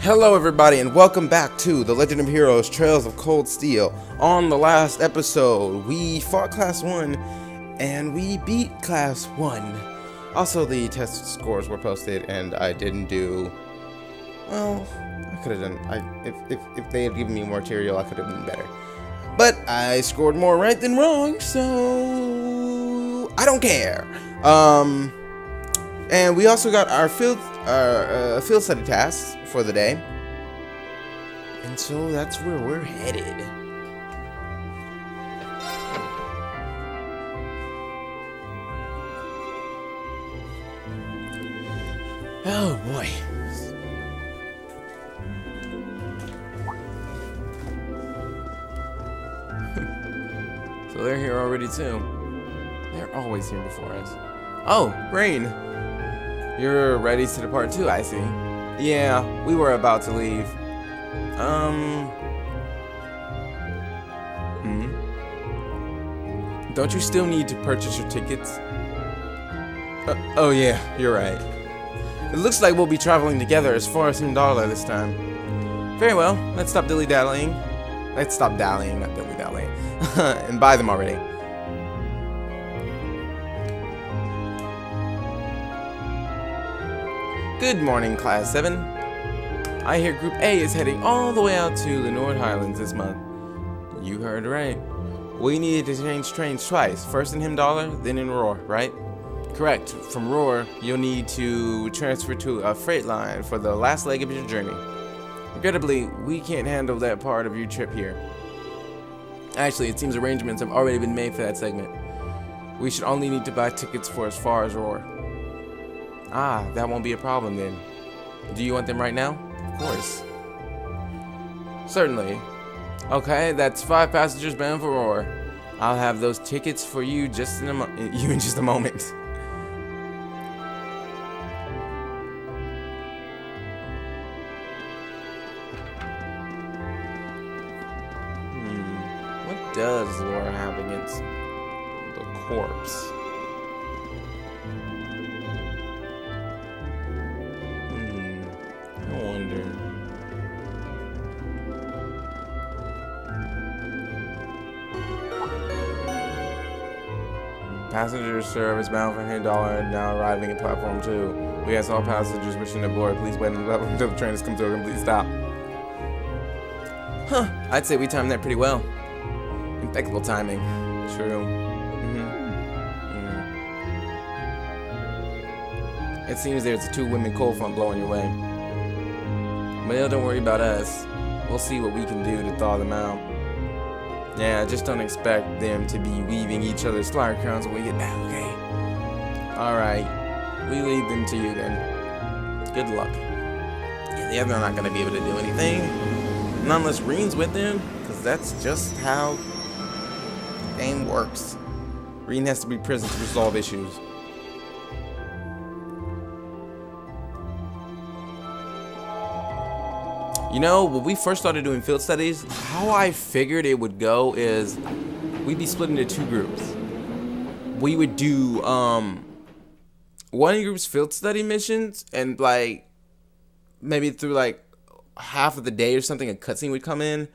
Hello everybody and welcome back to The Legend of Heroes Trails of Cold Steel. On the last episode, we fought Class 1 and we beat Class 1. Also, the test scores were posted and I didn't do... Well, I could have done... If they had given me more material, I could have been better. But I scored more right than wrong, so... I don't care. And we also got our field study tasks for the day. And so that's where we're headed. Oh boy. So they're here already too. They're always here before us. Oh, Rain. You're ready to depart too, I see. Yeah, we were about to leave. Don't you still need to purchase your tickets? Oh yeah, you're right. It looks like we'll be traveling together as far as $1 this time. Very well, let's stop dilly-dallying. Let's stop dallying, not dilly-dallying. And buy them already. Good morning, Class 7. I hear Group A is heading all the way out to the Nord Highlands this month. You heard right. We needed to change trains twice, first in Himdallar, then in Roar, right? Correct. From Roar, you'll need to transfer to a freight line for the last leg of your journey. Regrettably, we can't handle that part of your trip here. Actually, it seems arrangements have already been made for that segment. We should only need to buy tickets for as far as Roar. Ah, that won't be a problem then. Do you want them right now? Of course. Certainly. Okay, that's 5 passengers bound for Roar. I'll have those tickets for you in just a moment. What does Laura have against the corpse? I wonder. Passenger service bound for $100 now arriving at platform 2. We ask all passengers wishing to board, please wait until the train has come to a complete stop. Huh, I'd say we timed that pretty well. Impeccable timing. True. It seems there's a 2 women cold front blowing your way. Well, don't worry about us. We'll see what we can do to thaw them out. Yeah, just don't expect them to be weaving each other's flower crowns when we get back, okay? Alright, we leave them to you then. Good luck. Yeah, the other are not going to be able to do anything. Not unless Reen's with them, because that's just how the game works. Reen has to be present to resolve issues. You know, when we first started doing field studies, how I figured it would go is we'd be split into 2 groups. We would do one group's field study missions, and like maybe through like half of the day or something, a cutscene would come in,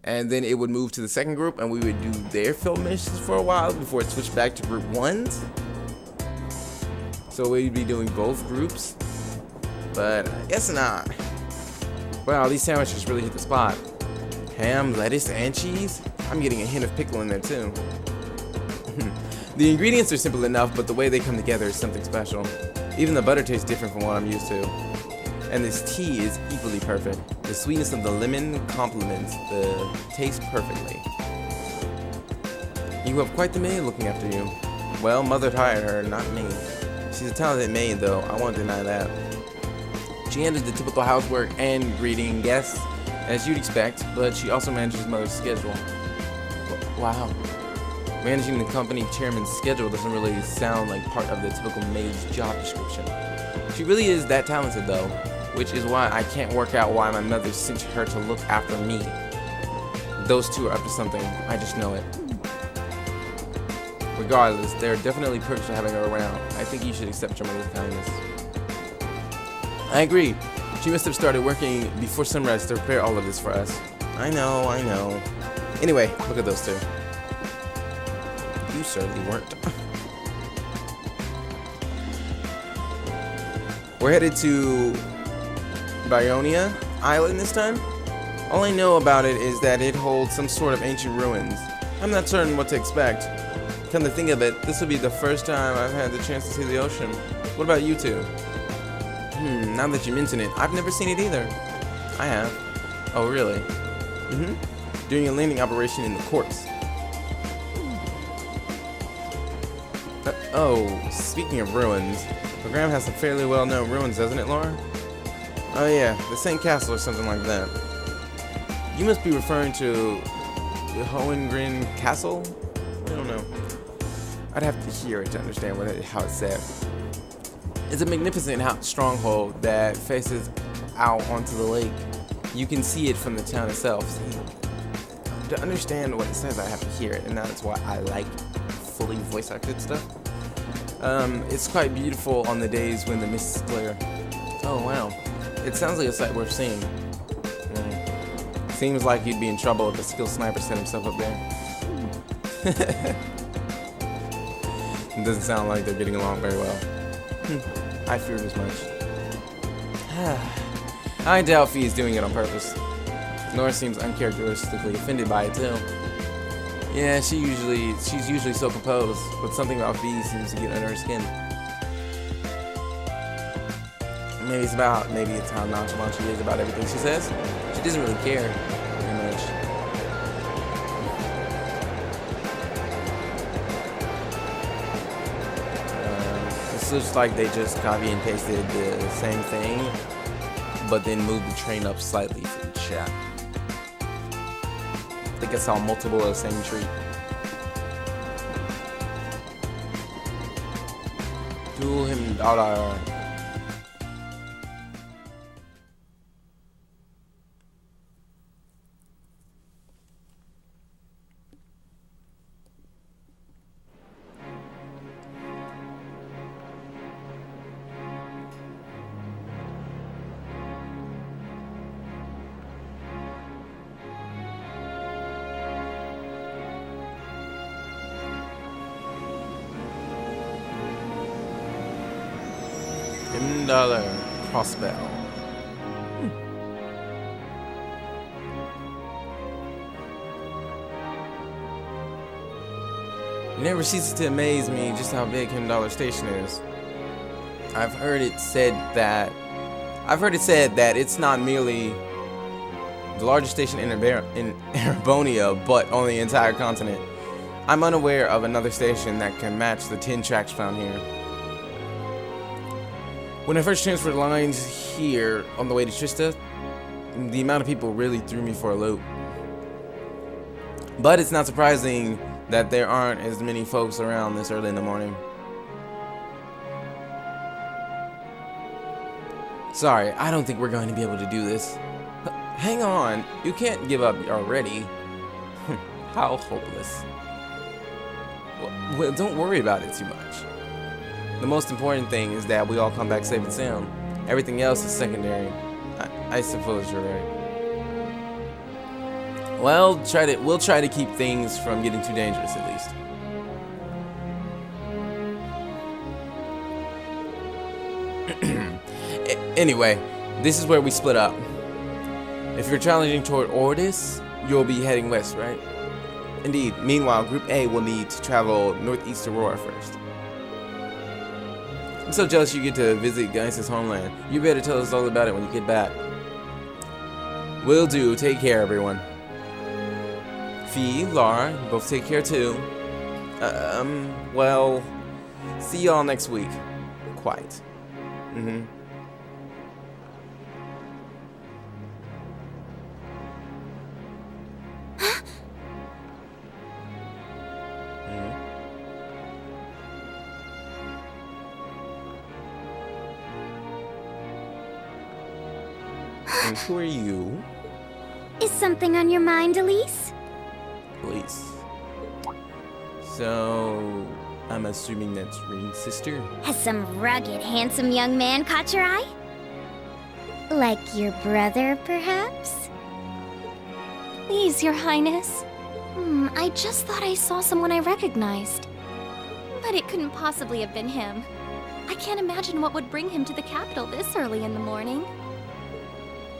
and then it would move to the second group, and we would do their field missions for a while before it switched back to group 1's. So we'd be doing both groups, but I guess not. Wow, these sandwiches really hit the spot. Ham, lettuce, and cheese? I'm getting a hint of pickle in there too. The ingredients are simple enough, but the way they come together is something special. Even the butter tastes different from what I'm used to. And this tea is equally perfect. The sweetness of the lemon complements the taste perfectly. You have quite the maid looking after you. Well, Mother hired her, not me. She's a talented maid though, I won't deny that. She handles the typical housework and greeting guests, as you'd expect, but she also manages Mother's schedule. Wow. Managing the company chairman's schedule doesn't really sound like part of the typical maid's job description. She really is that talented though, which is why I can't work out why my mother sent her to look after me. Those two are up to something, I just know it. Regardless, there are definitely perks to having her around. I think you should accept your mother's kindness. I agree. She must have started working before sunrise to prepare all of this for us. I know. Anyway, look at those two. You certainly weren't. We're headed to Bionia Island this time. All I know about it is that it holds some sort of ancient ruins. I'm not certain what to expect. Come to think of it, this will be the first time I've had the chance to see the ocean. What about you two? Now that you mention it, I've never seen it either. I have. Oh, really? During a landing operation in the courts. Speaking of ruins, Wagram has some fairly well-known ruins, doesn't it, Laura? Oh yeah, the St. Castle or something like that. You must be referring to the Hohengrin Castle? I don't know. I'd have to hear it to understand how it's said. It's a magnificent stronghold that faces out onto the lake. You can see it from the town itself. To understand what it says, I have to hear it, and that's why I like fully voice-acted stuff. It's quite beautiful on the days when the mist is clear. Oh wow, it sounds like a sight worth seeing. Seems like you'd be in trouble if a skilled sniper set himself up there. It doesn't sound like they're getting along very well. I feared as much. I doubt Fee is doing it on purpose. Nora seems uncharacteristically offended by it too. Yeah, she's usually so composed, but something about Fee seems to get under her skin. Maybe it's how nonchalant she is about everything she says. She doesn't really care very much. This looks like they just copy and pasted the same thing, but then moved the train up slightly for the chat. I think I saw multiple of the same tree. Do him dollar. $10 crossbow. It never ceases to amaze me just how big $10 Station is. I've heard it said that it's not merely the largest station in Erebonia, but on the entire continent. I'm unaware of another station that can match the 10 tracks found here. When I first transferred lines here on the way to Trista, the amount of people really threw me for a loop. But it's not surprising that there aren't as many folks around this early in the morning. Sorry, I don't think we're going to be able to do this. Hang on, you can't give up already. How hopeless. Well, don't worry about it too much. The most important thing is that we all come back safe and sound. Everything else is secondary. I suppose you're right. Well, we'll try to keep things from getting too dangerous at least. Anyway, this is where we split up. If you're challenging toward Ordis, you'll be heading west, right? Indeed. Meanwhile, Group A will need to travel northeast Aurora first. I'm so jealous you get to visit Geiss's homeland. You better tell us all about it when you get back. Will do. Take care, everyone. Fee, Lara, you both take care too. Well, see y'all next week. Quite. And who are you? Is something on your mind, Elise? Elise. So, I'm assuming that's Reen's sister? Has some rugged, handsome young man caught your eye? Like your brother, perhaps? Please, Your Highness. I just thought I saw someone I recognized. But it couldn't possibly have been him. I can't imagine what would bring him to the capital this early in the morning.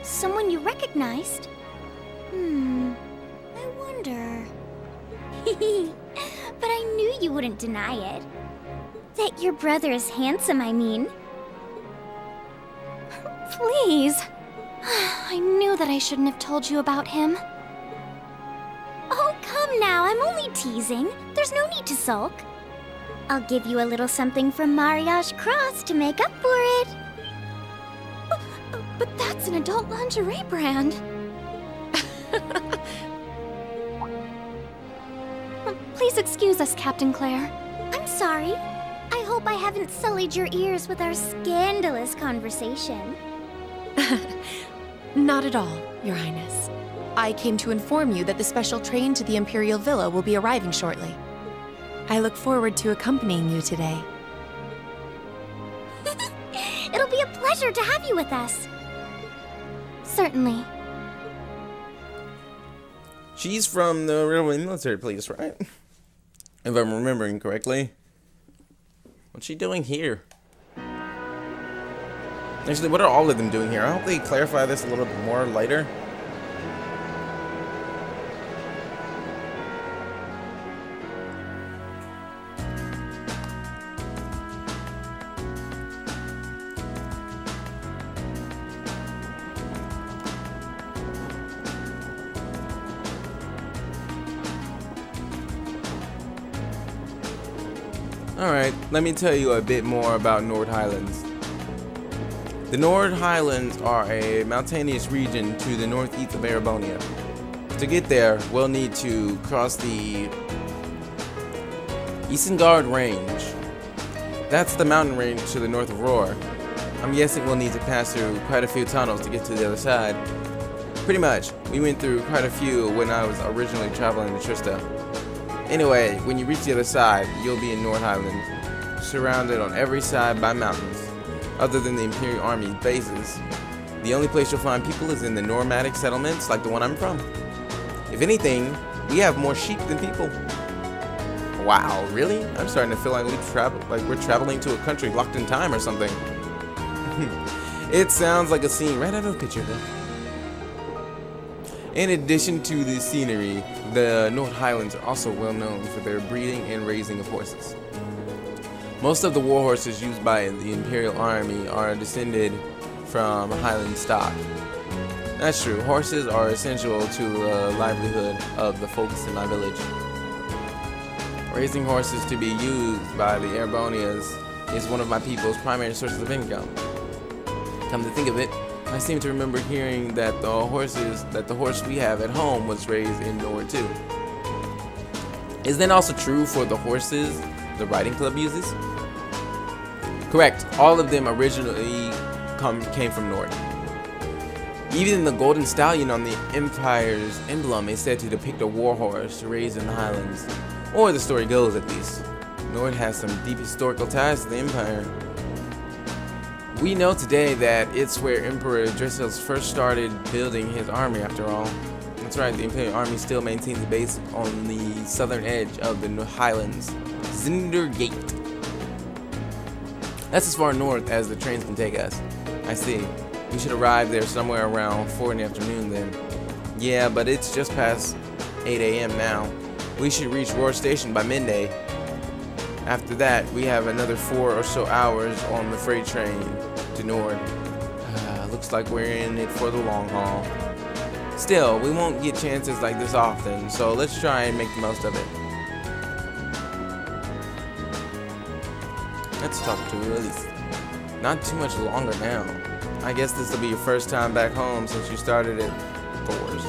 Someone you recognized? I wonder. But I knew you wouldn't deny it. That your brother is handsome, I mean. Please. I knew that I shouldn't have told you about him. Oh, come now, I'm only teasing. There's no need to sulk. I'll give you a little something from Mariage Cross to make up for it. But that's an adult lingerie brand. Please excuse us, Captain Claire. I'm sorry. I hope I haven't sullied your ears with our scandalous conversation. Not at all, Your Highness. I came to inform you that the special train to the Imperial Villa will be arriving shortly. I look forward to accompanying you today. It'll be a pleasure to have you with us. Certainly. She's from the railway military police, right? If I'm remembering correctly. What's she doing here? Actually, what are all of them doing here? I hope they clarify this a little bit more later. Alright, let me tell you a bit more about Nord Highlands. The Nord Highlands are a mountainous region to the northeast of Erebonia. To get there, we'll need to cross the Isengard Range. That's the mountain range to the north of Roar. I'm guessing we'll need to pass through quite a few tunnels to get to the other side. Pretty much, we went through quite a few when I was originally traveling to Trista. Anyway, when you reach the other side, you'll be in Nord Highland, surrounded on every side by mountains. Other than the Imperial Army's bases, the only place you'll find people is in the nomadic settlements like the one I'm from. If anything, we have more sheep than people. Wow, really? I'm starting to feel like we're traveling to a country locked in time or something. It sounds like a scene right out of a picture though. In addition to the scenery, the Nord Highlands are also well known for their breeding and raising of horses. Most of the war horses used by the Imperial Army are descended from Highland stock. That's true, horses are essential to the livelihood of the folks in my village. Raising horses to be used by the Erebonians is one of my people's primary sources of income. Come to think of it, I seem to remember hearing that the horse we have at home was raised in Nord too. Is that also true for the horses the riding club uses? Correct, all of them originally came from Nord. Even the golden stallion on the Empire's emblem is said to depict a war horse raised in the Highlands, or the story goes at least. Nord has some deep historical ties to the Empire. We know today that it's where Emperor Dressels first started building his army after all. That's right, the Imperial Army still maintains a base on the southern edge of the Highlands, Zindergate. That's as far north as the trains can take us. I see. We should arrive there somewhere around 4 in the afternoon then. Yeah, but it's just past 8 a.m. now. We should reach Roar Station by midday. After that, we have another 4 or so hours on the freight train to Nord. Looks like we're in it for the long haul. Still, we won't get chances like this often, so let's try and make the most of it. Let's talk to Elise. Not too much longer now. I guess this will be your first time back home since you started at Thor's.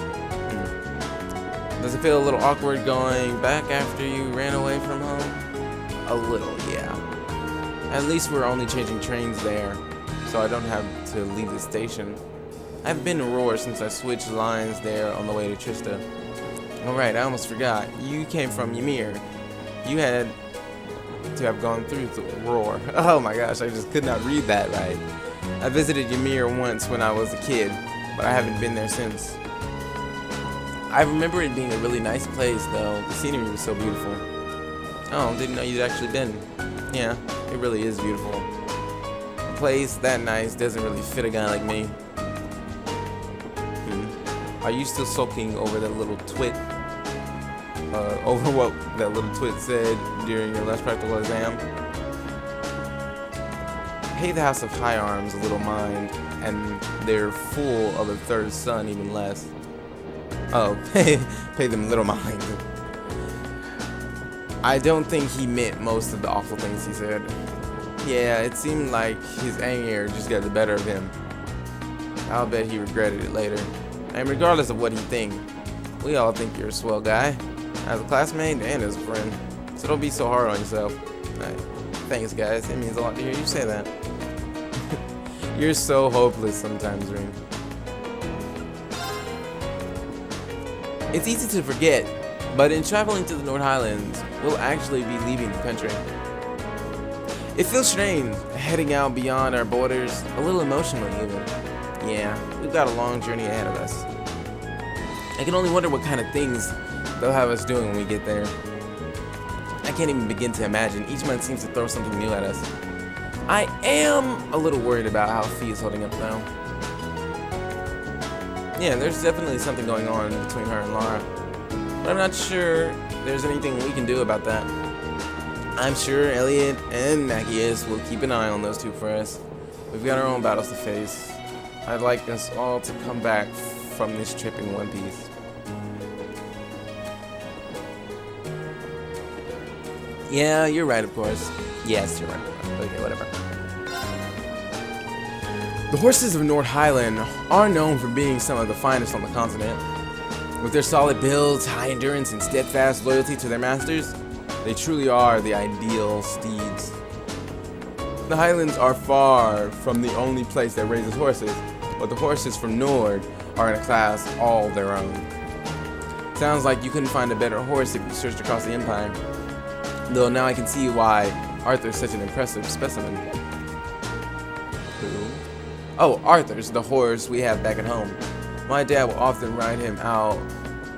Does it feel a little awkward going back after you ran away from home? A little, yeah. At least we're only changing trains there, so I don't have to leave the station. I've been to Roar since I switched lines there on the way to Trista. Alright, I almost forgot. You came from Ymir. You had to have gone through Roar. Oh my gosh, I just could not read that right. I visited Ymir once when I was a kid, but I haven't been there since. I remember it being a really nice place, though. The scenery was so beautiful. Oh, didn't know you'd actually been. Yeah, it really is beautiful. A place that nice doesn't really fit a guy like me. Are you still sulking over that little twit? Over what that little twit said during your last practical exam? Pay the House of High Arms a little mind, and they're full of the third son even less. Oh, pay them little mind. I don't think he meant most of the awful things he said. Yeah, it seemed like his anger just got the better of him. I'll bet he regretted it later. And regardless of what he think, we all think you're a swell guy, as a classmate and as a friend. So don't be so hard on yourself. Thanks, guys. It means a lot to hear you say that. You're so hopeless sometimes, Ring. It's easy to forget, but in traveling to the North Highlands, we'll actually be leaving the country. It feels strange, heading out beyond our borders, a little emotional even. Yeah, we've got a long journey ahead of us. I can only wonder what kind of things they'll have us doing when we get there. I can't even begin to imagine. Each month seems to throw something new at us. I am a little worried about how Fee is holding up though. Yeah, there's definitely something going on between her and Lara, but I'm not sure there's anything we can do about that. I'm sure Elliot and Machias will keep an eye on those two for us. We've got our own battles to face. I'd like us all to come back from this trip in one piece. Yeah, you're right, of course. Yes, you're right. Okay, whatever. The horses of North Highland are known for being some of the finest on the continent. With their solid builds, high endurance, and steadfast loyalty to their masters, they truly are the ideal steeds. The Highlands are far from the only place that raises horses, but the horses from Nord are in a class all their own. Sounds like you couldn't find a better horse if you searched across the Empire. Though now I can see why Arthur's such an impressive specimen. Who? Oh, Arthur's the horse we have back at home. My dad will often ride him out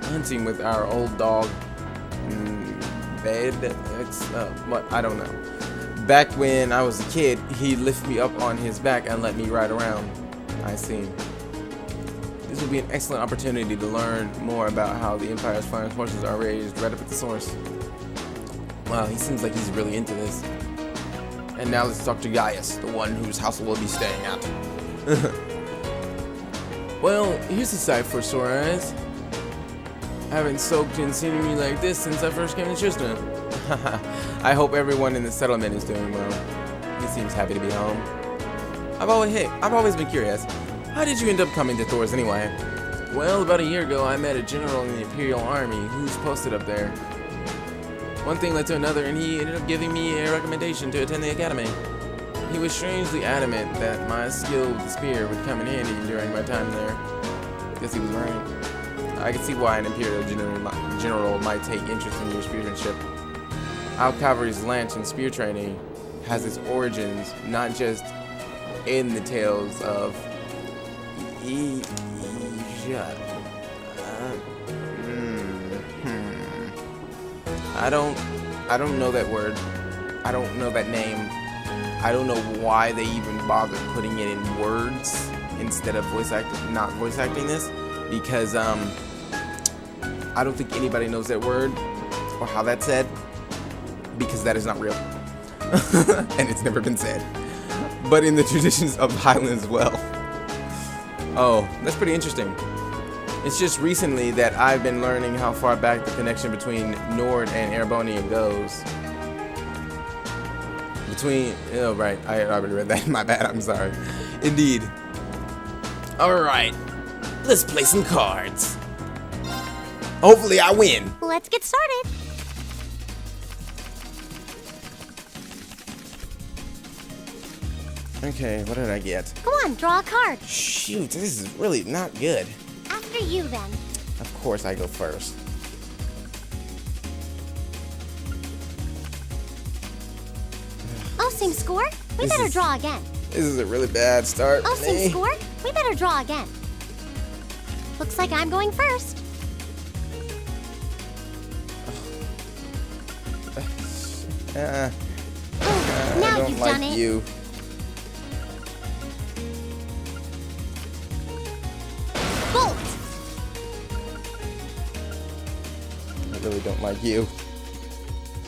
hunting with our old dog, Bed. What? I don't know. Back when I was a kid, he'd lift me up on his back and let me ride around. I see. This would be an excellent opportunity to learn more about how the Empire's finest horses are raised right up at the source. Wow, he seems like he's really into this. And now let's talk to Gaius, the one whose house we'll be staying at. Well, here's a sight for sore eyes. I haven't soaked in scenery like this since I first came to Tristram. I hope everyone in the settlement is doing well. He seems happy to be home. I've always been curious. How did you end up coming to Thors anyway? Well, about a year ago, I met a general in the Imperial Army who's posted up there. One thing led to another, and he ended up giving me a recommendation to attend the academy. He was strangely adamant that my skill with the spear would come in handy during my time there. Guess he was right. I could see why an Imperial general might take interest in your spearsmanship. Our cavalry's lance and spear training has its origins not just in the tales of I don't know that word. I don't know that name. I don't know why they even bothered putting it in words instead of not voice acting this, because I don't think anybody knows that word or how that's said, because that is not real. And it's never been said. But in the traditions of the Highlands as well. Oh, that's pretty interesting. It's just recently that I've been learning how far back the connection between Nord and Erebonia goes. Oh right, I already read that. My bad, I'm sorry. Indeed. Alright, let's play some cards. Hopefully I win. Let's get started. Okay, what did I get? Go on, draw a card. Shoot, this is really not good. After you, then. Of course I go first. Oh, same score? We This better is- draw again. This is a really bad start Oh, for same me. score? We better draw again. Looks like I'm going first. I Now don't you've like done it. you. Bolt! I really don't like you.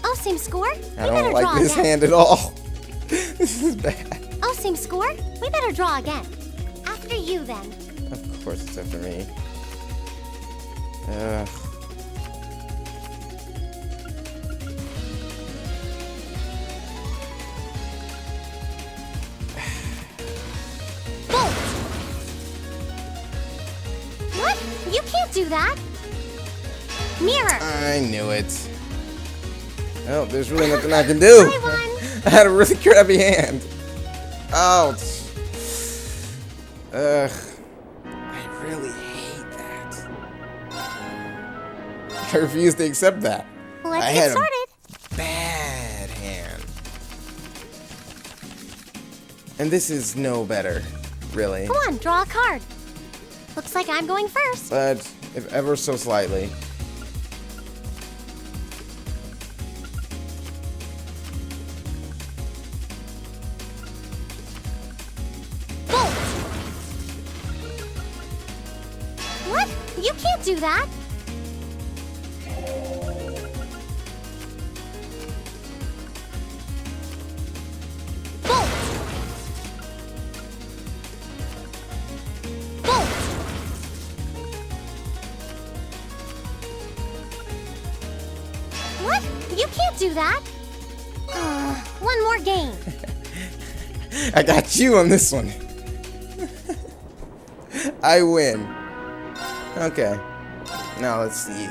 Oh, same score? I We better don't like draw this again. hand at all. This is bad. Oh, same score? We better draw again. After you, then. Of course it's after me. Ugh. Bolt! What? You can't do that! Mirror! I knew it. Well, there's really nothing I can do. I won! I had a really crappy hand. Ouch. Ugh. I really hate that. I refuse to accept that. Let's I get had started. a bad hand. And this is no better, really. Come on, draw a card. Looks like I'm going first. But if ever so slightly. Bolt! What? You can't do that! Bolt! Bolt! What? You can't do that! One more game. I got you on this one. I win. Okay. Now let's see.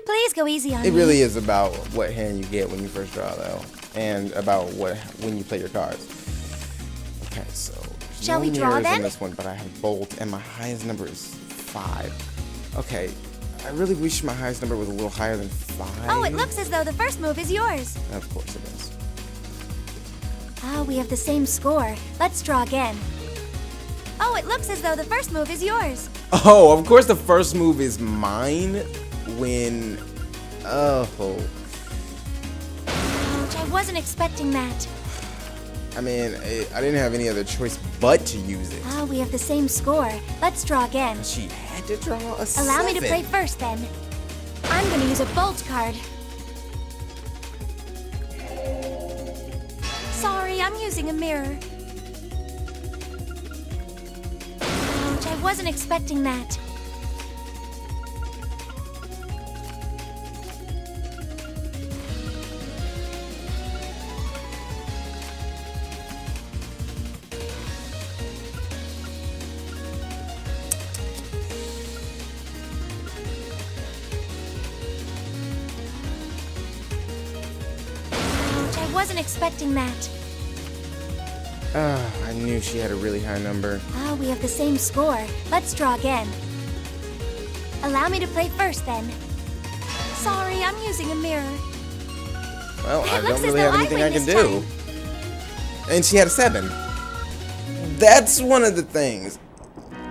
Please go easy on It me. really is about what hand you get when you first draw, though, and about when you play your cards. Okay, so there's Shall no we draw mirrors then? on this one, but I have bolt, and my highest number is 5. Okay, I really wish my highest number was a little higher than 5. Oh, it looks as though the first move is yours. Of course it is. Ah, we have the same score. Let's draw again. Oh, it looks as though the first move is yours. Oh, of course the first move is mine when. Oh. Ouch, I wasn't expecting that. I mean, I didn't have any other choice but to use it. Ah, we have the same score. Let's draw again. She had to draw a 7. Allow me to play first, then. I'm gonna use a bolt card. Sorry, I'm using a mirror. Ouch, I wasn't expecting that. Ouch, I wasn't expecting that. I knew she had a really high number. Ah, we have the same score. Let's draw again. Allow me to play first, then. Sorry, I'm using a mirror. Well, I It don't looks as really though have I anything win I can this do. And she had a 7. That's one of the things.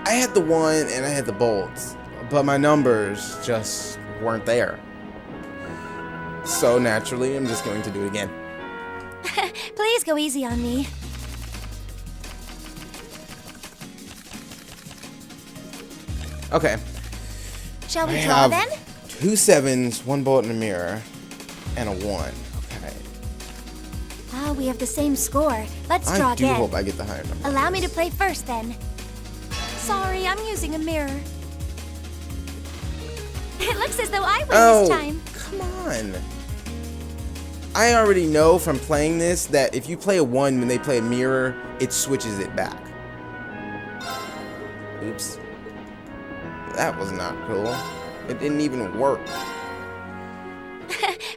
I had the 1 and I had the bolts, but my numbers just weren't there. So naturally, I'm just going to do it again. Please go easy on me. Okay. Shall we I draw have then? 2 7s, 1 bolt in a mirror, and a 1. Okay. Ah, we have the same score. Let's I draw do again. hope I get the higher number. Allow me to play first, then. Sorry, I'm using a mirror. It looks as though I win Oh, this time. come on. I already know from playing this that if you play a 1 when they play a mirror, it switches it back. Oops. That was not cool. It didn't even work.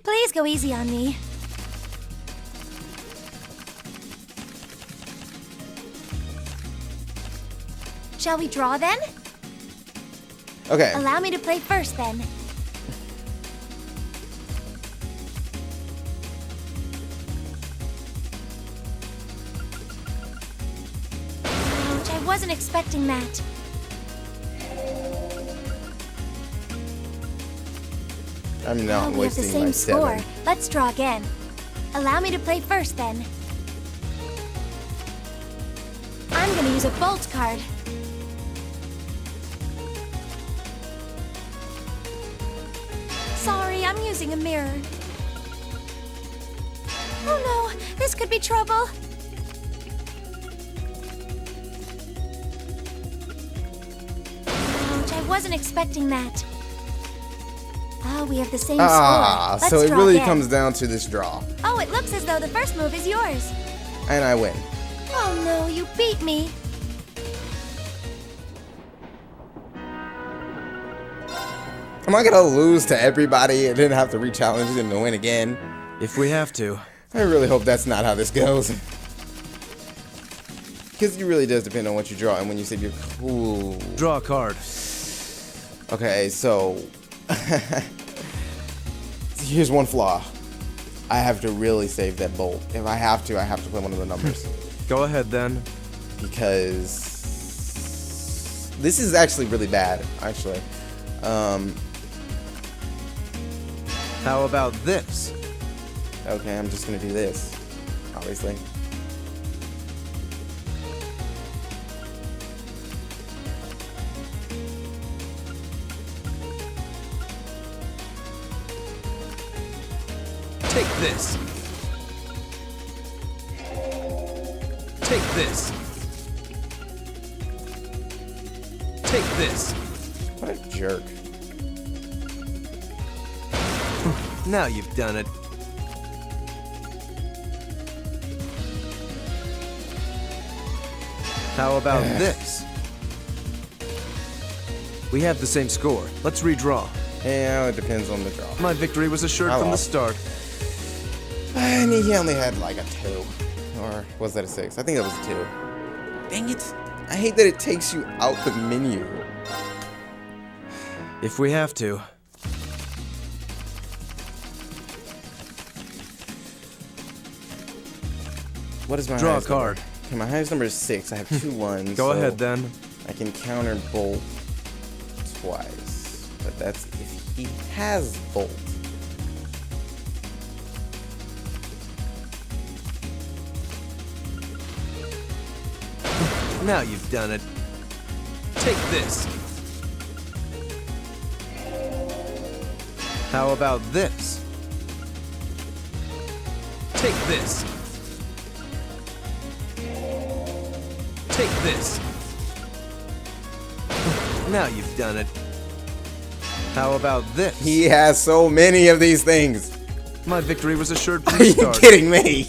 Please go easy on me. Shall we draw then? Okay. Allow me to play first, then. wasn't expecting that. I'm not We have the wasting my same score. 7. Let's draw again. Allow me to play first, then. I'm gonna use a bolt card. Sorry, I'm using a mirror. Oh no, this could be trouble. Ouch, I wasn't expecting that. Oh, we have the same score. Let's so it draw really again. comes down to this draw. Oh, it looks as though the first move is yours. And I win. Oh no, you beat me. Am I gonna lose to everybody and then have to re-challenge them to win again? If we have to. I really hope that's not how this goes. Because it really does depend on what you draw and when you say you're cool. Draw a card. Okay, so here's one flaw. I have to really save that bolt. If I have to play one of the numbers. Go ahead then. Because this is actually really bad, actually. How about this? Okay, I'm just gonna do this, obviously. Take this. Take this. Take this. What a jerk. Now you've done it. How about this? We have the same score. Let's redraw. Yeah, it depends on the draw. My victory was assured I from the lost. start. And he only had like a 2. Or was that a 6? I think that was a 2. Dang it. I hate that it takes you out the menu. If we have to. What is my Draw a highest number? card. Okay, my highest number is 6. I have 2 ones. Go so ahead then. I can counter bolt twice. But that's if he has bolt. Now you've done it. Take this. How about this? Take this. Take this. Now you've done it. How about this? He has so many of these things. My victory was assured from Are the you start. kidding me?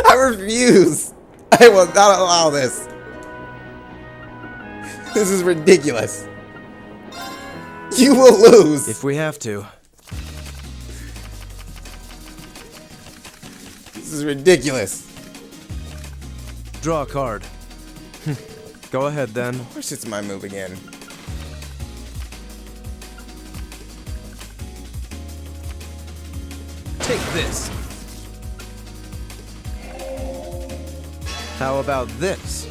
I refuse. I will not allow this. This is ridiculous. You will lose. If we have to. This is ridiculous. Draw a card. Go ahead then. Of course it's my move again. Take this. How about this?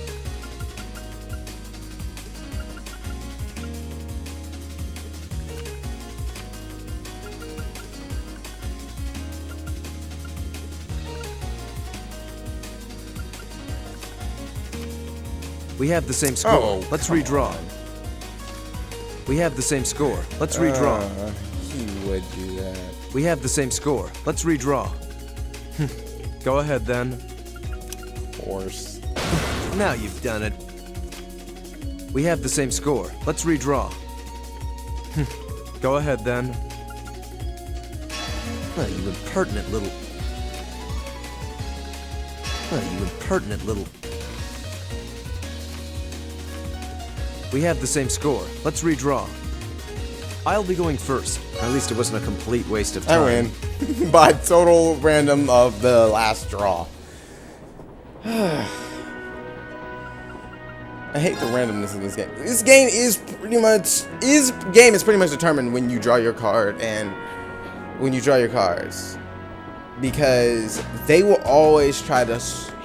We have the same score. Oh, Let's come redraw. on. We have the same score. Let's redraw. He would do that. We have the same score. Let's redraw. Go ahead then. Of course. Now you've done it. We have the same score. Let's redraw. Go ahead then. Oh, you impertinent little... Oh, you impertinent little... We have the same score. Let's redraw. I'll be going first. At least it wasn't a complete waste of time. I win. By total random of the last draw. I hate the randomness of this game. This game is pretty much determined when you draw your card and when you draw your cards, because they will always try to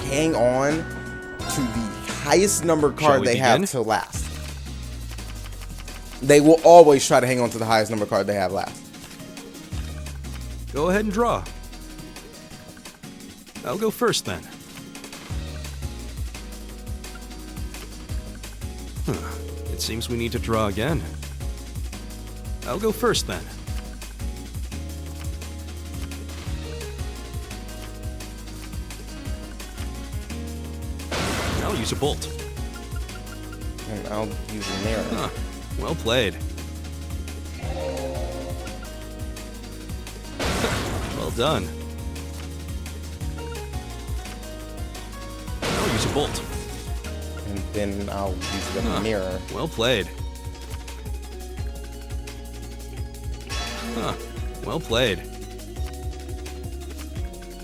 hang on to the highest number Shall card we they have begin? to last. They will always try to hang on to the highest number card they have last. Go ahead and draw. I'll go first then. It seems we need to draw again. I'll go first then. I'll use a bolt. And I'll use a mirror. Huh. Well played. Well done. I'll use a bolt. And then I'll use the Huh. mirror. Well played. Huh. Well played.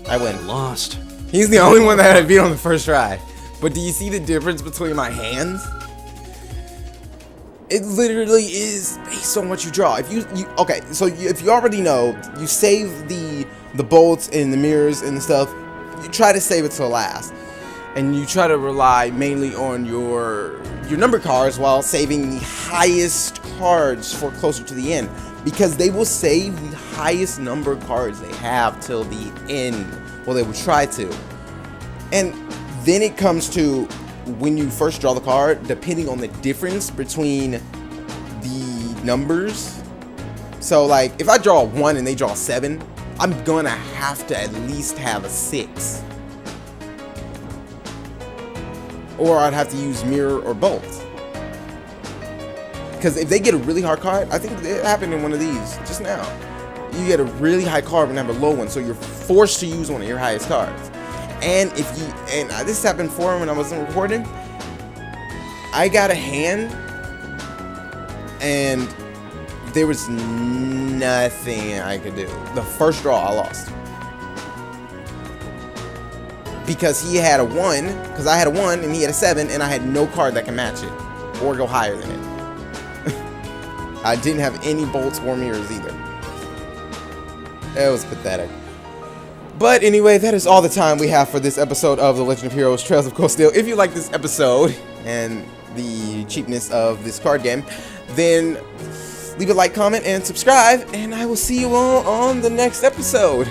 I win. Lost. He's the only one that I beat on the first try. But do you see the difference between my hands? It literally is based on what you draw. If you okay, so if you already know, you save the bolts and the mirrors and stuff. You try to save it till last, and you try to rely mainly on your number cards while saving the highest cards for closer to the end, because they will save the highest number cards they have till the end. Well, they will try to, and then it comes to when you first draw the card, depending on the difference between the numbers. So like if I draw a 1 and they draw a 7, I'm gonna have to at least have a 6. Or I'd have to use mirror or bolt. Because if they get a really hard card, I think it happened in one of these just now. You get a really high card and have a low one, so you're forced to use one of your highest cards. And if you, and this happened before when I wasn't recording, I got a hand and there was nothing I could do. The first draw I lost. Because he had a 1, because I had a 1 and he had a 7, and I had no card that can match it or go higher than it. I didn't have any bolts or mirrors either. It was pathetic. But anyway, that is all the time we have for this episode of The Legend of Heroes Trails of Cold Steel. If you like this episode and the cheapness of this card game, then leave a like, comment, and subscribe, and I will see you all on the next episode.